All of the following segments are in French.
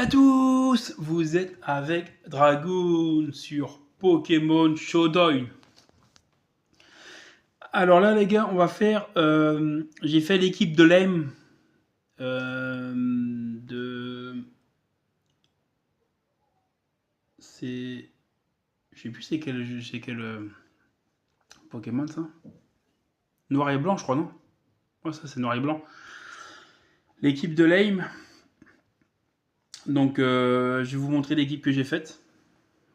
à tous, vous êtes avec Dragoon sur Pokémon Showdown. Alors là les gars, on va faire, j'ai fait l'équipe de l'AIM c'est, je sais plus c'est quel Pokémon ça. Noir et blanc je crois non. Ouais ça c'est noir et blanc. L'équipe de l'AIM. Donc je vais vous montrer l'équipe que j'ai faite.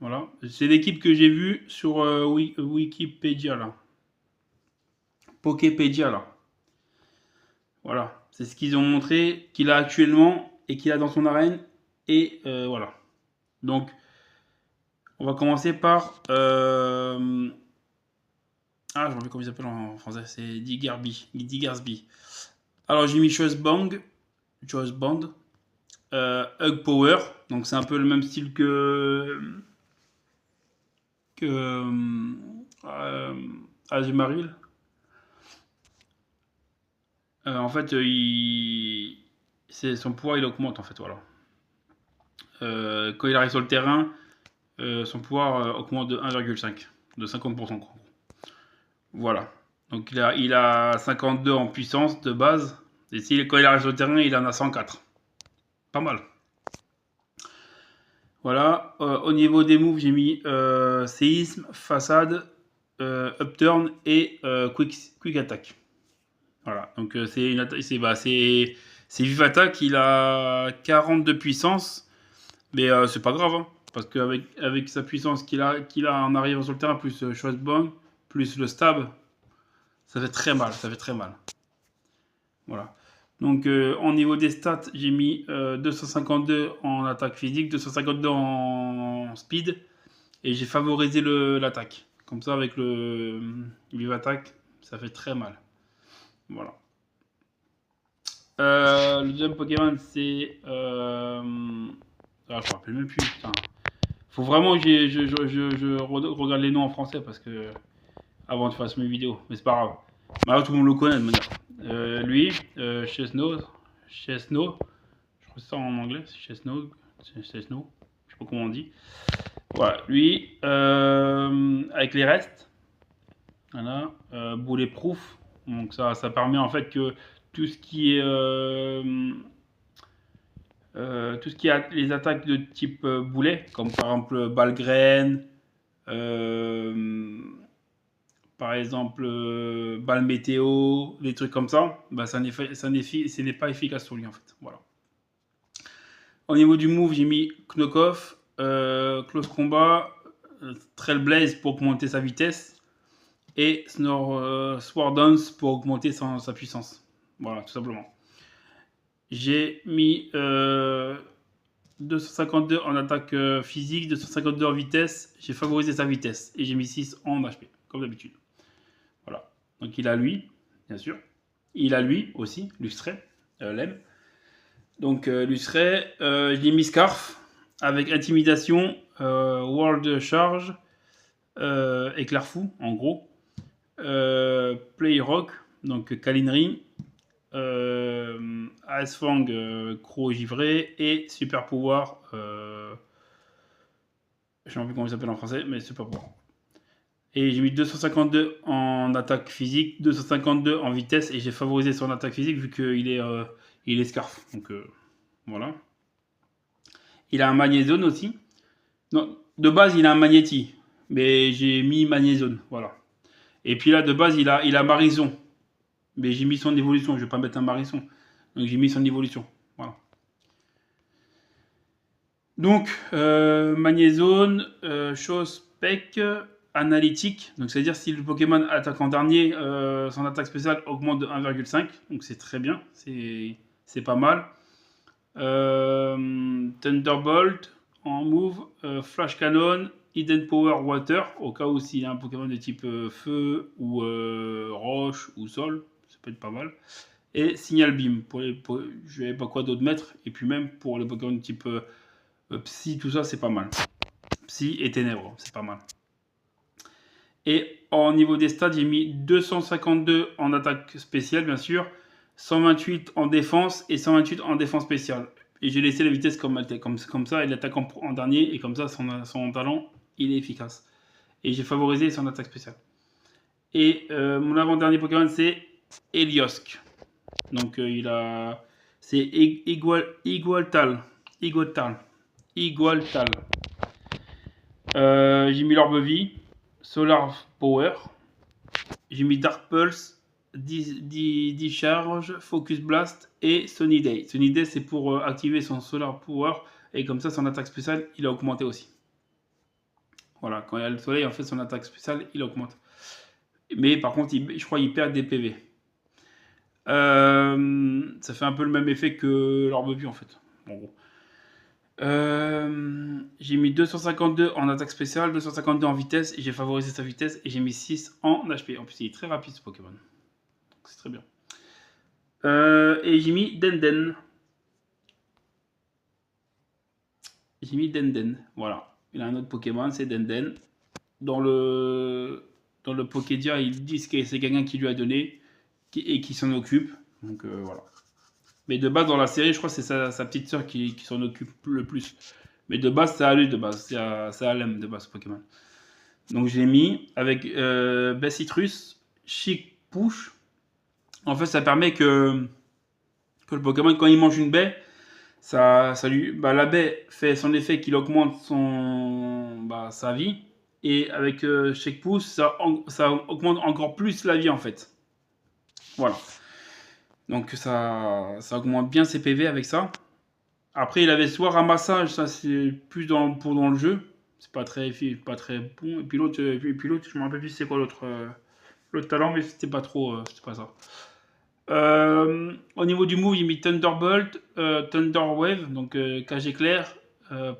Voilà, c'est l'équipe que j'ai vue sur Wikipédia là. Poképédia là. Voilà, c'est ce qu'ils ont montré qu'il a actuellement et qu'il a dans son arène. Et voilà. Donc, on va commencer par... Ah, je me rappelle comment il s'appelle en français. C'est Diggersby. Alors, j'ai mis Choice Band. Hug Power. Donc, c'est un peu le même style que Azumarill. En fait, son pouvoir il augmente en fait, voilà. Quand il arrive sur le terrain, son pouvoir augmente de 1,5, de 50%. Voilà. Donc il a 52 en puissance de base. Et quand il arrive sur le terrain, il en a 104. Pas mal. Voilà. Au niveau des moves, j'ai mis séisme, façade, upturn et quick attack. Voilà, donc c'est Vive Attack, il a 40 de puissance, mais c'est pas grave, hein, parce qu'avec sa puissance qu'il a en arrivant sur le terrain, plus Choice Bomb, plus le stab, ça fait très mal, Voilà. Donc en niveau des stats, j'ai mis 252 en attaque physique, 252 en speed, et j'ai favorisé l'attaque. Comme ça, avec le Vive Attack, ça fait très mal. Voilà. Le deuxième Pokémon, c'est. Ah, je me rappelle même plus, putain. Faut vraiment que je regarde les noms en français parce que. Avant de faire mes vidéos. Mais c'est pas grave. Mais là, tout le monde le connaît de manière. Lui, Chesno. Je crois que c'est ça en anglais. Chesno. Je sais pas comment on dit. Voilà. Lui, avec les restes. Voilà. Bulletproof. Donc ça permet en fait que tout ce qui est les attaques de type boulet, comme par exemple balle-graine, par exemple balle météo, des trucs comme ça, bah, ce n'est pas efficace sur lui en fait. Voilà. Au niveau du move, j'ai mis Knock-Off, Close Combat, Trailblaze pour augmenter sa vitesse et Sword Dance pour augmenter sa puissance. Voilà, tout simplement. J'ai mis 252 en attaque physique, 252 en vitesse. J'ai favorisé sa vitesse et j'ai mis 6 en HP, comme d'habitude. Voilà. Donc il a lui, bien sûr. Il a lui aussi, Lustré, l'aime. Donc Lustré, j'ai mis Scarf avec Intimidation, World Charge, Éclair Fou, en gros. Play Rock, donc Kalinri. Asfang, Croc givré et super pouvoir. Je ne sais plus comment il s'appelle en français, mais super pouvoir. Et j'ai mis 252 en attaque physique, 252 en vitesse et j'ai favorisé son attaque physique vu qu'il est Scarf. Donc voilà. Il a un Magnézone aussi. Non, de base il a un Magnéti, mais j'ai mis Magnézone. Voilà. Et puis là de base il a Marison. Mais j'ai mis son évolution, je ne vais pas mettre un Marisson. Donc j'ai mis son évolution. Voilà. Donc, Magnézone, chose Spec, analytique. Donc c'est-à-dire si le Pokémon attaque en dernier, son attaque spéciale augmente de 1,5. Donc c'est très bien, c'est pas mal. Thunderbolt en move, Flash Cannon, Hidden Power Water, au cas où s'il y a un Pokémon de type feu ou roche ou sol, ça peut être pas mal. Et Signal Beam, je n'avais pas quoi d'autre mettre, et puis même pour les Pokémon de type Psy, tout ça, c'est pas mal. Psy et Ténèbres, c'est pas mal. Et au niveau des stats, j'ai mis 252 en attaque spéciale, bien sûr, 128 en défense et 128 en défense spéciale. Et j'ai laissé la vitesse comme elle était, comme ça, il attaque en dernier, et comme ça, son talent, il est efficace. Et j'ai favorisé son attaque spéciale. Et mon avant-dernier Pokémon, c'est Heliosque. Donc il a... C'est Igualtal. Igualtal. Igualtal. J'ai mis l'orbe vie, Solar Power. J'ai mis Dark Pulse, Discharge, Focus Blast et Sunny Day. Sunny Day, c'est pour activer son Solar Power, et comme ça, son attaque spéciale, il a augmenté aussi. Voilà, quand il y a le soleil, en fait, son attaque spéciale, il augmente. Mais par contre, je crois qu'il perd des PV. Ça fait un peu le même effet que l'orbe vue, en fait. En gros. J'ai mis 252 en attaque spéciale, 252 en vitesse, et j'ai favorisé sa vitesse, et j'ai mis 6 en HP. En plus, il est très rapide, ce Pokémon. C'est très bien. Et j'ai mis Denden. J'ai mis Denden, voilà. Il a un autre Pokémon, c'est Denden. Dans le Pokédia, ils disent que c'est quelqu'un qui lui a donné et qui s'en occupe. Donc voilà. Mais de base, dans la série, je crois que c'est sa petite sœur qui s'en occupe le plus. Mais de base, c'est à lui, de base. C'est à Lem, de base, ce Pokémon. Donc je l'ai mis avec Bessitrus, Chic Push. En fait, ça permet que le Pokémon, quand il mange une baie, la baie fait son effet qu'il augmente sa vie. Et avec Shake Push, ça augmente encore plus la vie, en fait. Voilà. Donc ça augmente bien ses PV avec ça. Après, il avait soit ramassage, ça c'est plus dans le jeu. C'est pas très bon. Et puis l'autre, je me rappelle plus c'est quoi l'autre talent, mais c'était pas trop, c'était pas ça. Au niveau du move, il met Thunderbolt, Thunder Wave, donc cage éclair,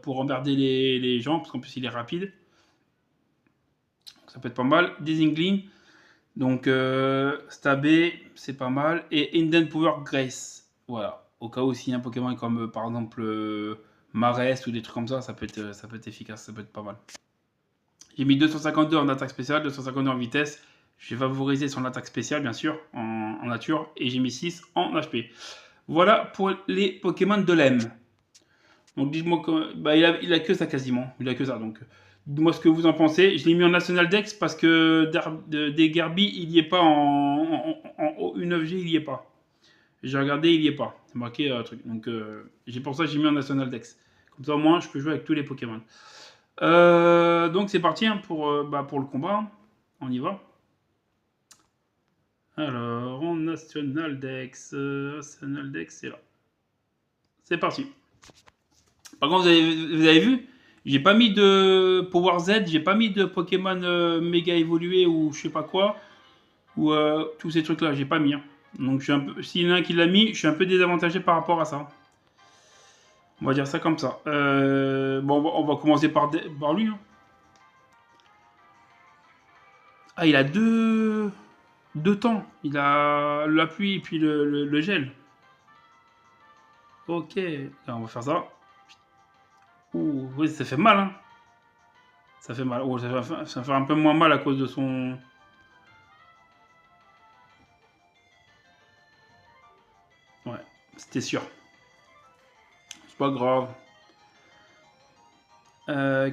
pour emmerder les gens, parce qu'en plus il est rapide. Ça peut être pas mal. Disingling, donc Stabé, c'est pas mal. Et Indent Power Grace, voilà. Au cas où s'il y a un Pokémon comme par exemple Marest ou des trucs comme ça peut être efficace, ça peut être pas mal. J'ai mis 252 en attaque spéciale, 252 en vitesse. J'ai favorisé son attaque spéciale, bien sûr, en nature. Et j'ai mis 6 en HP. Voilà pour les Pokémon de l'EM. Donc dites-moi, il a que ça quasiment. Il a que ça. Donc dites-moi ce que vous en pensez. Je l'ai mis en National Dex parce que des Gerby, il n'y est pas en U9G, il n'y est pas. J'ai regardé, il n'y est pas. C'est marqué un truc. Donc pour ça j'ai mis en National Dex. Comme ça au moins je peux jouer avec tous les Pokémon. Donc c'est parti hein, pour le combat. On y va. Alors, en National Dex, c'est là. C'est parti. Par contre, vous avez vu, j'ai pas mis de Power Z, j'ai pas mis de Pokémon méga évolué ou je sais pas quoi, ou tous ces trucs-là, j'ai pas mis. Hein. Donc, s'il y en a un qui l'a mis, je suis un peu désavantagé par rapport à ça. On va dire ça comme ça. Bon, on va commencer par lui. Hein. Ah, il a deux temps. Il a la pluie et puis le gel. Ok, alors, on va faire ça. Ouh, oui, ça fait mal, hein. Ça fait mal. Oh, ça fait un peu moins mal à cause de son... Ouais, c'était sûr. C'est pas grave.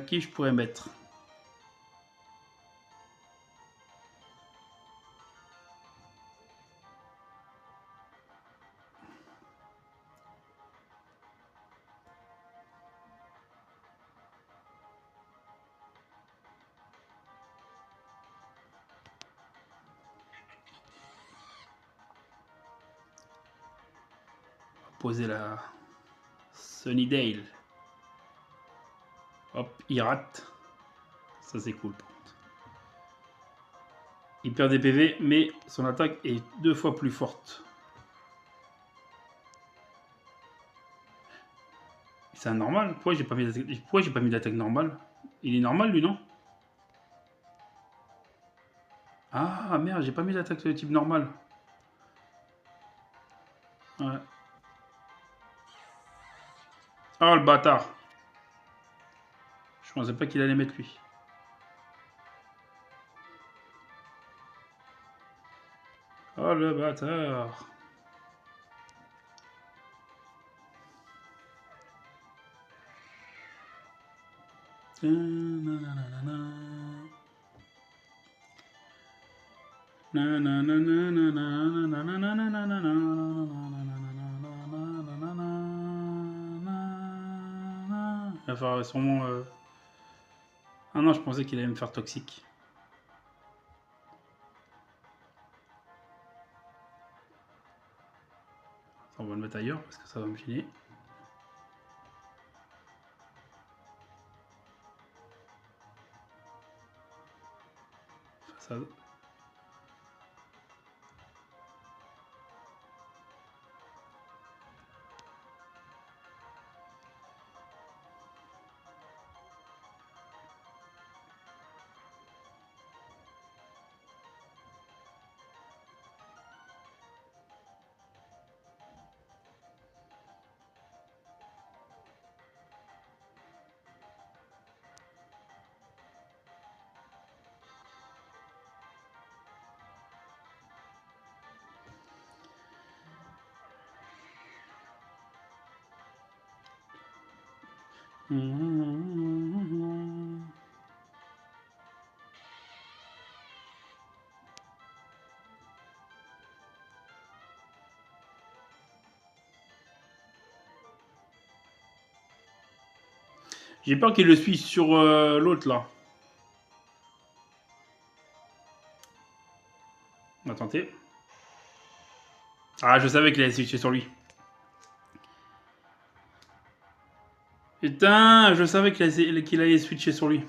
Qui je pourrais mettre? Poser la Sunnydale. Hop, il rate. Ça c'est cool par contre. Il perd des PV, mais son attaque est 2 fois plus forte. C'est un normal. Pourquoi j'ai pas mis d'attaque normale? Il est normal lui, non? Ah merde, j'ai pas mis d'attaque de type normal. Ouais. Oh le bâtard. Je pensais pas qu'il allait mettre lui. Oh le bâtard. Il va faire sûrement... Ah non, je pensais qu'il allait me faire toxique. On va le mettre ailleurs parce que ça va me gêner. Façade. J'ai peur qu'il le suive sur l'autre là. On va tenter. Ah, je savais qu'il allait switcher sur lui. Putain, je savais qu'il allait switcher sur lui.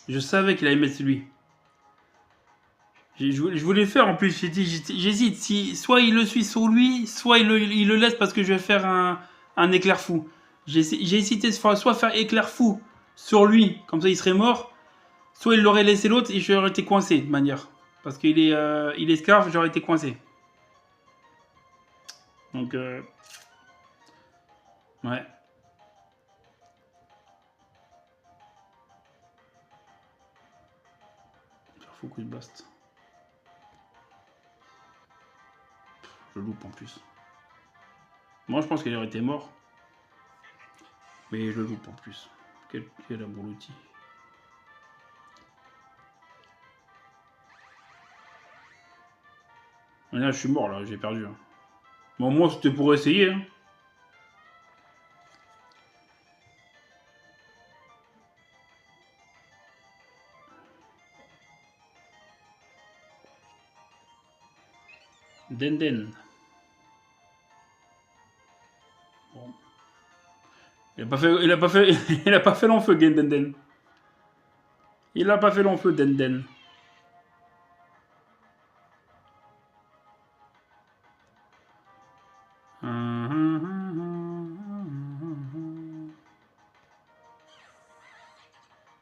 Je savais qu'il allait mettre sur lui. Je voulais le faire en plus. J'hésite. Si, soit il le suit sur lui, soit il le laisse parce que je vais faire un éclair fou. J'ai hésité soit faire éclair fou sur lui, comme ça il serait mort, soit il l'aurait laissé l'autre et j'aurais été coincé de manière. Parce qu'il est scarf, j'aurais été coincé. Donc, ouais. Faire fou coup de blast. Je loupe en plus. Moi, je pense qu'il aurait été mort. Mais je le loupe en plus. Quel abruti. Là, je suis mort, là. J'ai perdu. Hein. Bon, moi, c'était pour essayer. Hein. Den. Bon. Il a pas fait long feu, Den. Il a pas fait long feu, Den.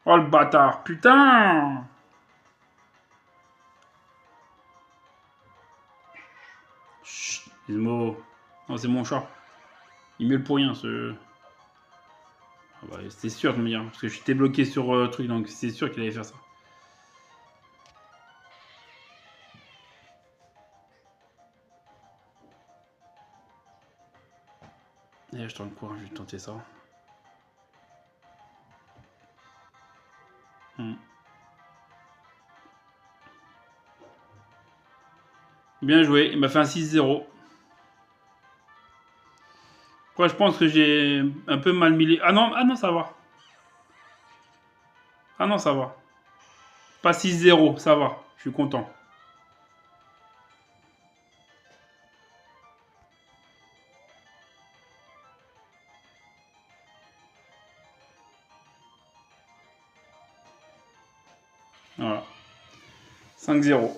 Oh le bâtard, putain! Chut, Gizmo. Non, c'est mon chat. Il met le pour rien, ce... Ah bah, c'était sûr de me dire, parce que j'étais bloqué sur truc, donc c'est sûr qu'il allait faire ça. Et je tente quoi? Je vais tenter ça. Bien joué, il m'a fait un 6-0. Après, je pense que j'ai un peu mal mis les... Ah non, ça va. Ah non, ça va. Pas 6-0, ça va. Je suis content. Voilà. 5-0.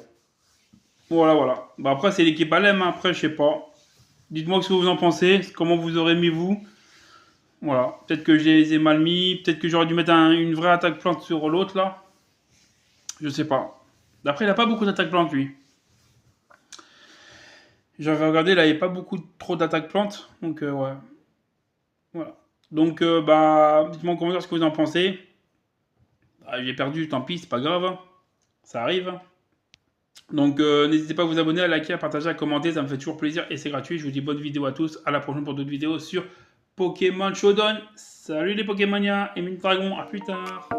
Voilà. Bah après, c'est l'équipe Alem. Hein. Après, je sais pas. Dites-moi ce que vous en pensez. Comment vous aurez mis, vous. Voilà. Peut-être que je les ai mal mis. Peut-être que j'aurais dû mettre une vraie attaque plante sur l'autre, là. Je sais pas. D'après, il n'a pas beaucoup d'attaque plante, lui. J'avais regardé, là, il n'y a pas trop d'attaque plante. Donc, ouais. Voilà. Donc, bah, dites-moi en commentaire ce que vous en pensez. Bah, j'ai perdu, tant pis, c'est pas grave. Ça arrive. Donc n'hésitez pas à vous abonner, à liker, à partager, à commenter, ça me fait toujours plaisir et c'est gratuit. Je vous dis bonne vidéo à tous, à la prochaine pour d'autres vidéos sur Pokémon Shodown. Salut les Pokémoniens et Mine Dragon, à plus tard.